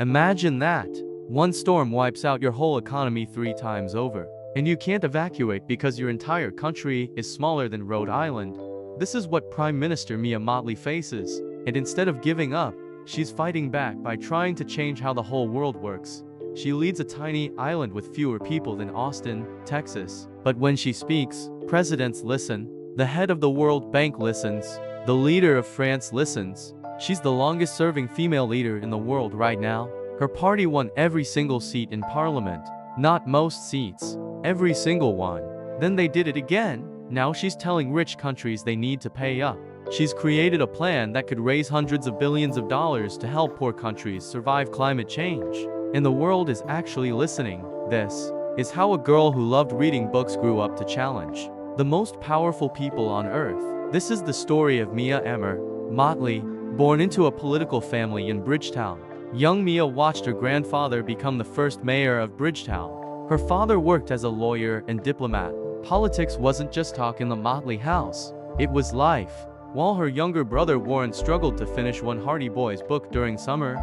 Imagine that. One storm wipes out your whole economy 3 times over. And you can't evacuate because your entire country is smaller than Rhode Island. This is what Prime Minister Mia Mottley faces. And instead of giving up, she's fighting back by trying to change how the whole world works. She leads a tiny island with fewer people than Austin, Texas. But when she speaks, presidents listen. The head of the World Bank listens. The leader of France listens. She's the longest-serving female leader in the world right now. Her party won every single seat in parliament. Not most seats. Every single one. Then they did it again. Now she's telling rich countries they need to pay up. She's created a plan that could raise hundreds of billions of dollars to help poor countries survive climate change. And the world is actually listening. This is how a girl who loved reading books grew up to challenge the most powerful people on earth. This is the story of Mia Amor Mottley, born into a political family in Bridgetown. Young Mia watched her grandfather become the first mayor of Bridgetown. Her father worked as a lawyer and diplomat. Politics wasn't just talk in the Mottley house. It was life. While her younger brother Warren struggled to finish one Hardy Boys book during summer,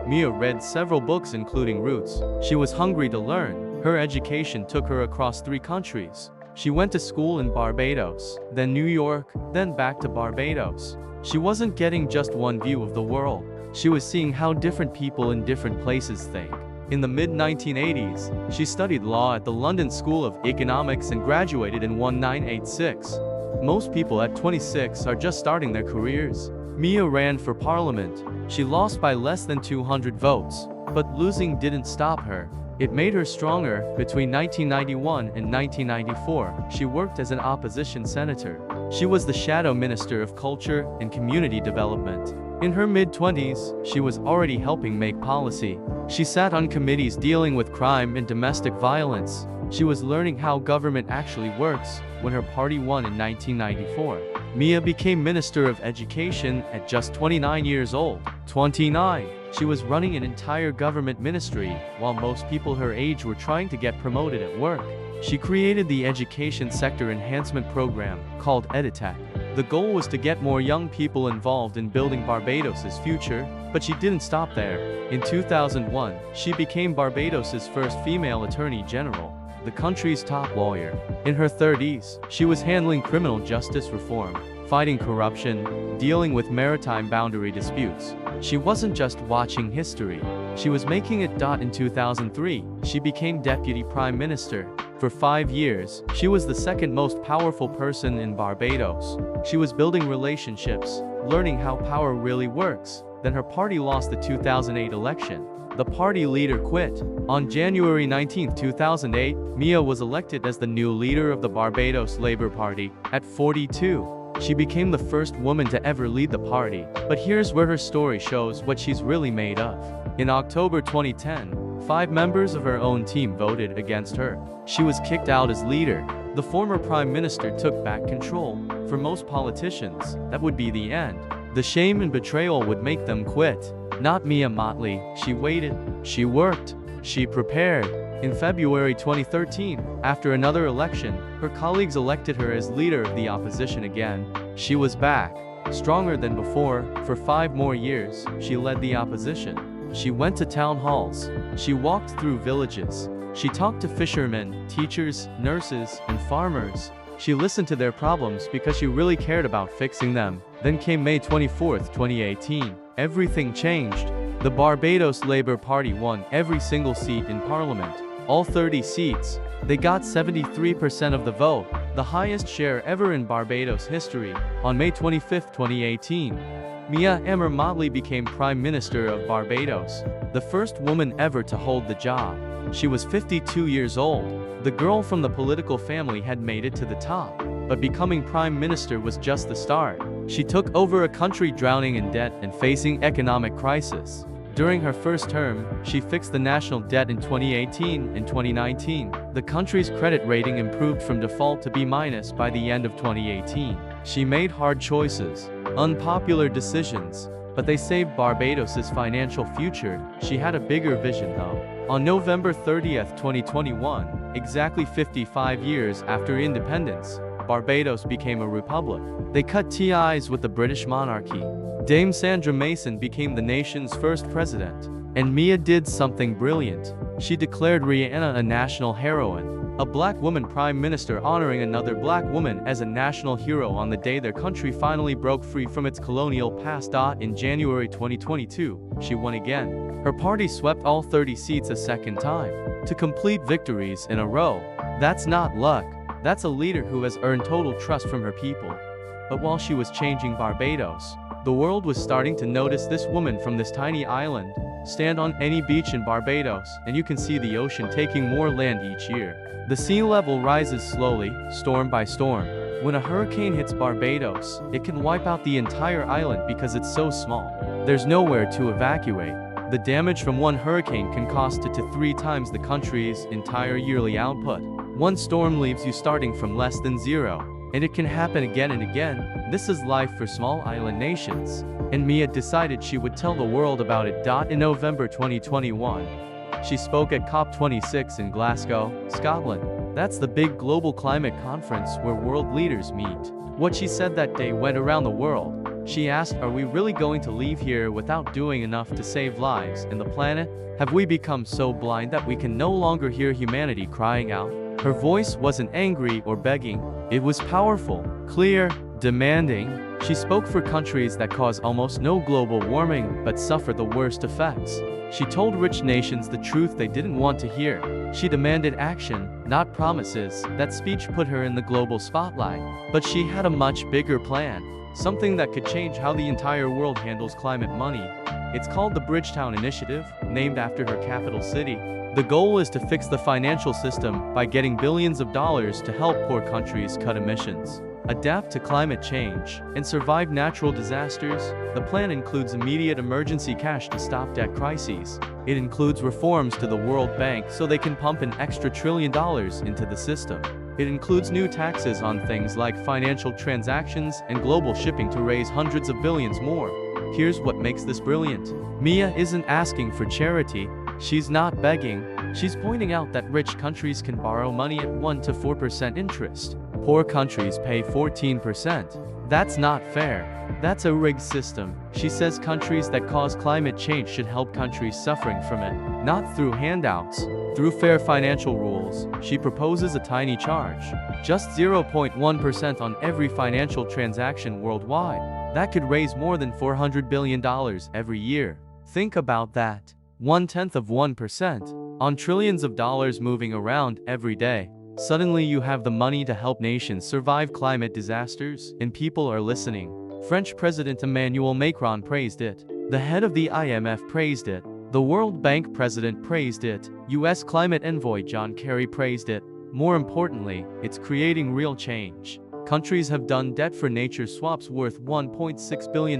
Mia read several books including Roots. She was hungry to learn. Her education took her across 3 countries. She went to school in Barbados, then New York, then back to Barbados. She wasn't getting just one view of the world. She was seeing how different people in different places think. In the mid-1980s, she studied law at the London School of Economics and graduated in 1986. Most people at 26 are just starting their careers. Mia ran for parliament. She lost by less than 200 votes, but losing didn't stop her. It made her stronger. Between 1991 and 1994, she worked as an opposition senator. She was the shadow minister of culture and community development. In her mid-20s, she was already helping make policy. She sat on committees dealing with crime and domestic violence. She was learning how government actually works when her party won in 1994. Mia became Minister of Education at just 29 years old. 29. She was running an entire government ministry, while most people her age were trying to get promoted at work. She created the Education Sector Enhancement Program, called EduTech. The goal was to get more young people involved in building Barbados's future, but she didn't stop there. In 2001, she became Barbados's first female Attorney General, the country's top lawyer. In her 30s, she was handling criminal justice reform, fighting corruption, dealing with maritime boundary disputes. She wasn't just watching history, she was making it. In 2003, she became Deputy Prime Minister. For 5 years, she was the second most powerful person in Barbados. She was building relationships, learning how power really works. Then her party lost the 2008 election. The party leader quit. On January 19, 2008, Mia was elected as the new leader of the Barbados Labour Party. At 42, she became the first woman to ever lead the party. But here's where her story shows what she's really made of. In October 2010, 5 members of her own team voted against her. She was kicked out as leader. The former prime minister took back control. For most politicians, that would be the end. The shame and betrayal would make them quit. Not Mia Mottley. She waited. She worked. She prepared. In February 2013, after another election, her colleagues elected her as leader of the opposition again. She was back, stronger than before. For 5 more years, she led the opposition. She went to town halls. She walked through villages. She talked to fishermen, teachers, nurses, and farmers. She listened to their problems because she really cared about fixing them. Then came May 24, 2018. Everything changed. The Barbados Labour Party won every single seat in Parliament. All 30 seats. They got 73% of the vote, the highest share ever in Barbados history. On May 25, 2018, Mia Amor Mottley became Prime Minister of Barbados, the first woman ever to hold the job. She was 52 years old. The girl from the political family had made it to the top, but becoming Prime Minister was just the start. She took over a country drowning in debt and facing economic crisis. During her first term, she fixed the national debt in 2018 and 2019. The country's credit rating improved from default to B- by the end of 2018. She made hard choices, unpopular decisions, but they saved Barbados's financial future. She had a bigger vision though. On November 30, 2021, exactly 55 years after independence, Barbados became a republic. They cut ties with the British monarchy. Dame Sandra Mason became the nation's first president. And Mia did something brilliant. She declared Rihanna a national heroine, a black woman prime minister honoring another black woman as a national hero on the day their country finally broke free from its colonial past. In January 2022, she won again. Her party swept all 30 seats a second time, to complete victories in a row. That's not luck. That's a leader who has earned total trust from her people. But while she was changing Barbados, the world was starting to notice this woman from this tiny island. Stand on any beach in Barbados, and you can see the ocean taking more land each year. The sea level rises slowly, storm by storm. When a hurricane hits Barbados, it can wipe out the entire island because it's so small. There's nowhere to evacuate. The damage from one hurricane can cost 2 to 3 times the country's entire yearly output. One storm leaves you starting from less than zero, and it can happen again and again. This is life for small island nations. And Mia decided she would tell the world about it. In November 2021, she spoke at COP26 in Glasgow, Scotland. That's the big global climate conference where world leaders meet. What she said that day went around the world. She asked, are we really going to leave here without doing enough to save lives and the planet? Have we become so blind that we can no longer hear humanity crying out? Her voice wasn't angry or begging. It was powerful, clear, demanding. She spoke for countries that cause almost no global warming but suffer the worst effects. She told rich nations the truth they didn't want to hear. She demanded action, not promises. That speech put her in the global spotlight. But she had a much bigger plan. Something that could change how the entire world handles climate money. It's called the Bridgetown Initiative, named after her capital city. The goal is to fix the financial system by getting billions of dollars to help poor countries cut emissions, adapt to climate change, and survive natural disasters. The plan includes immediate emergency cash to stop debt crises. It includes reforms to the World Bank so they can pump an extra $1 trillion into the system. It includes new taxes on things like financial transactions and global shipping to raise hundreds of billions more. Here's what makes this brilliant. Mia isn't asking for charity. She's not begging. She's pointing out that rich countries can borrow money at 1 to 4% interest. Poor countries pay 14%. That's not fair. That's a rigged system. She says countries that cause climate change should help countries suffering from it, not through handouts. Through fair financial rules, she proposes a tiny charge, just 0.1% on every financial transaction worldwide. That could raise more than $400 billion every year. Think about that. 1/10 of 1% on trillions of dollars moving around every day. Suddenly you have the money to help nations survive climate disasters, and people are listening. French President Emmanuel Macron praised it. The head of the IMF praised it. The World Bank president praised it. US climate envoy John Kerry praised it. More importantly, it's creating real change. Countries have done debt for nature swaps worth $1.6 billion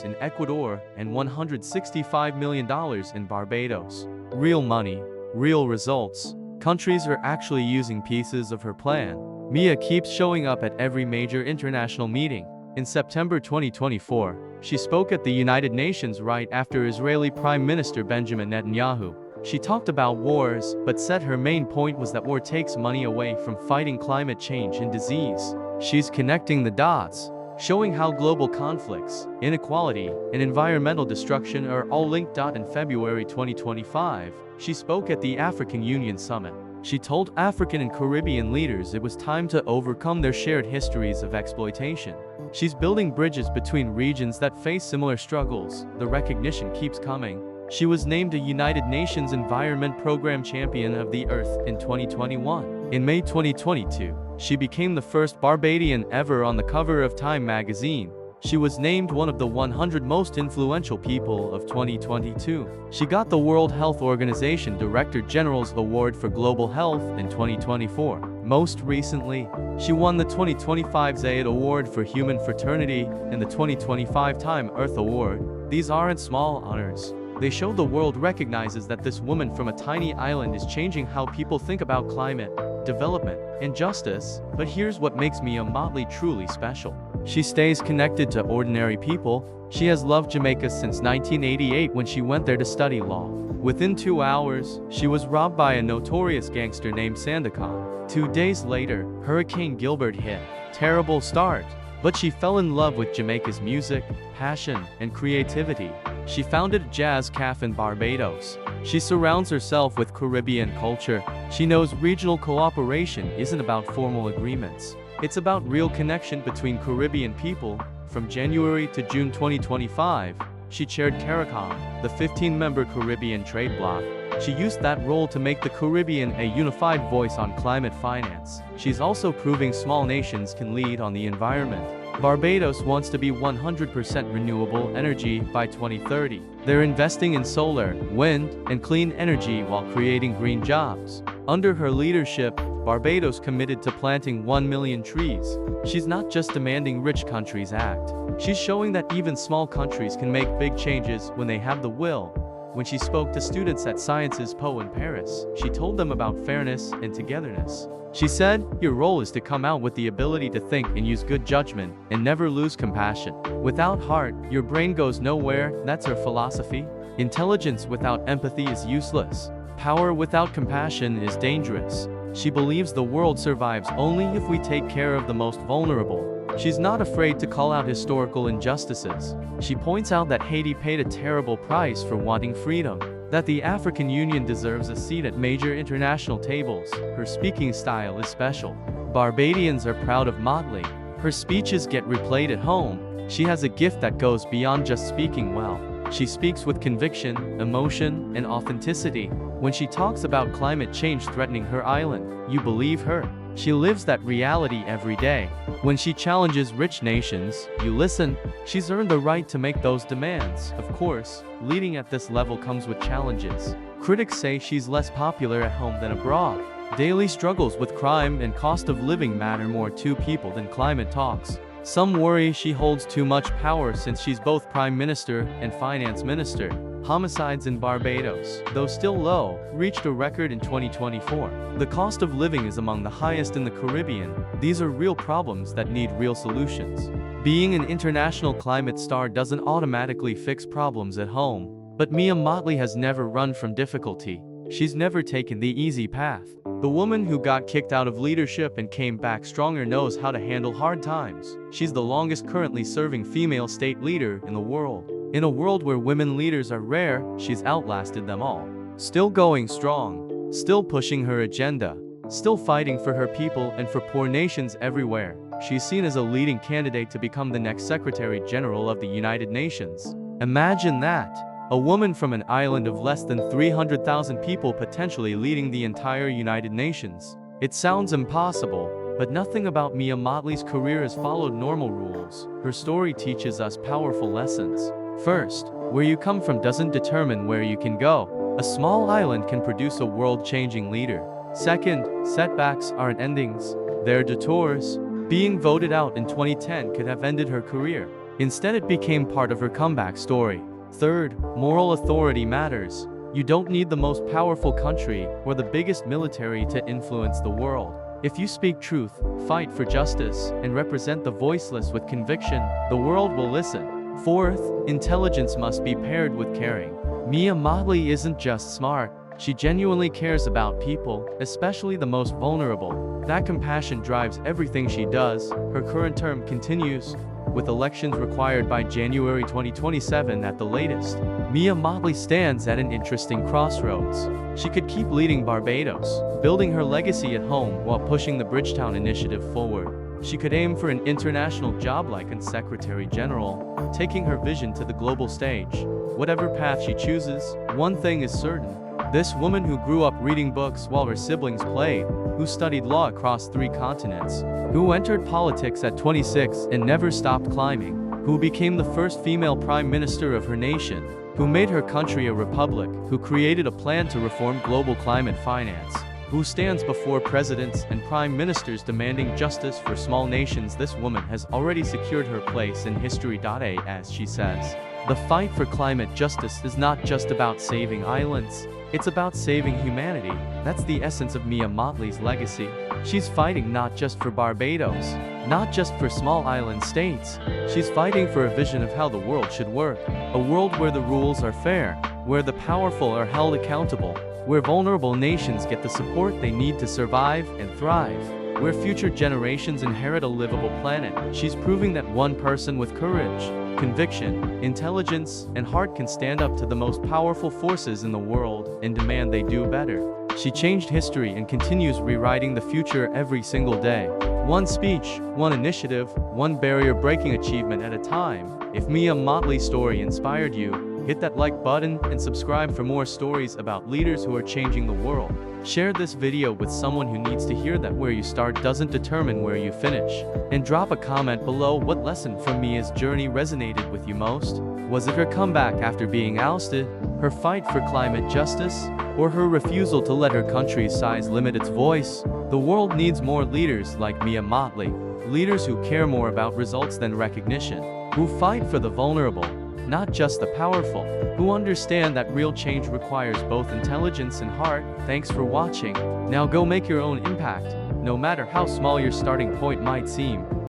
in Ecuador and $165 million in Barbados. Real money, real results. Countries are actually using pieces of her plan. Mia keeps showing up at every major international meeting. In September 2024, she spoke at the United Nations right after Israeli Prime Minister Benjamin Netanyahu. She talked about wars, but said her main point was that war takes money away from fighting climate change and disease. She's connecting the dots, showing how global conflicts, inequality, and environmental destruction are all linked. In February 2025, she spoke at the African Union Summit. She told African and Caribbean leaders it was time to overcome their shared histories of exploitation. She's building bridges between regions that face similar struggles. The recognition keeps coming. She was named a United Nations Environment Program Champion of the Earth in 2021. In May 2022, she became the first Barbadian ever on the cover of Time magazine. She was named one of the 100 most influential people of 2022. She got the World Health Organization Director General's Award for Global Health in 2024. Most recently, she won the 2025 Zayed Award for Human Fraternity and the 2025 Time Earth Award. These aren't small honors. They show the world recognizes that this woman from a tiny island is changing how people think about climate, development, and justice. But here's what makes Mia Mottley truly special. She stays connected to ordinary people. She has loved Jamaica since 1988 when she went there to study law. Within 2 hours, she was robbed by a notorious gangster named Sandakan. 2 days later, Hurricane Gilbert hit. Terrible start. But she fell in love with Jamaica's music, passion, and creativity. She founded a jazz cafe in Barbados. She surrounds herself with Caribbean culture. She knows regional cooperation isn't about formal agreements. It's about real connection between Caribbean people. From January to June 2025, she chaired CARICOM, the 15-member Caribbean trade bloc. She used that role to make the Caribbean a unified voice on climate finance. She's also proving small nations can lead on the environment. Barbados wants to be 100% renewable energy by 2030. They're investing in solar, wind, and clean energy while creating green jobs. Under her leadership, Barbados committed to planting 1 million trees. She's not just demanding rich countries act. She's showing that even small countries can make big changes when they have the will. When she spoke to students at Sciences Po in Paris, she told them about fairness and togetherness. She said, "Your role is to come out with the ability to think and use good judgment, and never lose compassion. Without heart, your brain goes nowhere." That's her philosophy. Intelligence without empathy is useless. Power without compassion is dangerous. She believes the world survives only if we take care of the most vulnerable. She's not afraid to call out historical injustices. She points out that Haiti paid a terrible price for wanting freedom, that the African Union deserves a seat at major international tables. Her speaking style is special. Barbadians are proud of Mottley. Her speeches get replayed at home. She has a gift that goes beyond just speaking well. She speaks with conviction, emotion, and authenticity. When she talks about climate change threatening her island, you believe her. She lives that reality every day. When she challenges rich nations, you listen. She's earned the right to make those demands. Of course, leading at this level comes with challenges. Critics say she's less popular at home than abroad. Daily struggles with crime and cost of living matter more to people than climate talks. Some worry she holds too much power since she's both Prime Minister and Finance Minister. Homicides in Barbados, though still low, reached a record in 2024. The cost of living is among the highest in the Caribbean. These are real problems that need real solutions. Being an international climate star doesn't automatically fix problems at home. But Mia Mottley has never run from difficulty. She's never taken the easy path. The woman who got kicked out of leadership and came back stronger knows how to handle hard times. She's the longest currently serving female state leader in the world. In a world where women leaders are rare, she's outlasted them all. Still going strong, still pushing her agenda, still fighting for her people and for poor nations everywhere. She's seen as a leading candidate to become the next Secretary General of the United Nations. Imagine that. A woman from an island of less than 300,000 people potentially leading the entire United Nations. It sounds impossible, but nothing about Mia Mottley's career has followed normal rules. Her story teaches us powerful lessons. First, where you come from doesn't determine where you can go. A small island can produce a world-changing leader. Second, setbacks aren't endings, they're detours. Being voted out in 2010 could have ended her career. Instead, it became part of her comeback story. Third, moral authority matters. You don't need the most powerful country or the biggest military to influence the world. If you speak truth, fight for justice, and represent the voiceless with conviction, the world will listen. Fourth, intelligence must be paired with caring. Mia Mottley isn't just smart, she genuinely cares about people, especially the most vulnerable. That compassion drives everything she does. Her current term continues, with elections required by January 2027 at the latest. Mia Mottley stands at an interesting crossroads. She could keep leading Barbados, building her legacy at home while pushing the Bridgetown Initiative forward. She could aim for an international job like a Secretary General, taking her vision to the global stage. Whatever path she chooses, one thing is certain. This woman who grew up reading books while her siblings played, who studied law across 3 continents, who entered politics at 26 and never stopped climbing, who became the first female prime minister of her nation, who made her country a republic, who created a plan to reform global climate finance, who stands before presidents and prime ministers demanding justice for small nations. This woman has already secured her place in history. As she says, the fight for climate justice is not just about saving islands, it's about saving humanity. That's the essence of Mia Mottley's legacy. She's fighting not just for Barbados, not just for small island states. She's fighting for a vision of how the world should work. A world where the rules are fair, where the powerful are held accountable, where vulnerable nations get the support they need to survive and thrive, where future generations inherit a livable planet. She's proving that one person with courage, conviction, intelligence, and heart can stand up to the most powerful forces in the world and demand they do better. She changed history and continues rewriting the future every single day. One speech, one initiative, one barrier-breaking achievement at a time. If Mia Mottley's story inspired you, hit that like button and subscribe for more stories about leaders who are changing the world. Share this video with someone who needs to hear that where you start doesn't determine where you finish. And drop a comment below what lesson from Mia's journey resonated with you most. Was it her comeback after being ousted, her fight for climate justice, or her refusal to let her country's size limit its voice? The world needs more leaders like Mia Mottley, leaders who care more about results than recognition, who fight for the vulnerable, not just the powerful, who understand that real change requires both intelligence and heart. Thanks for watching. Now go make your own impact, no matter how small your starting point might seem.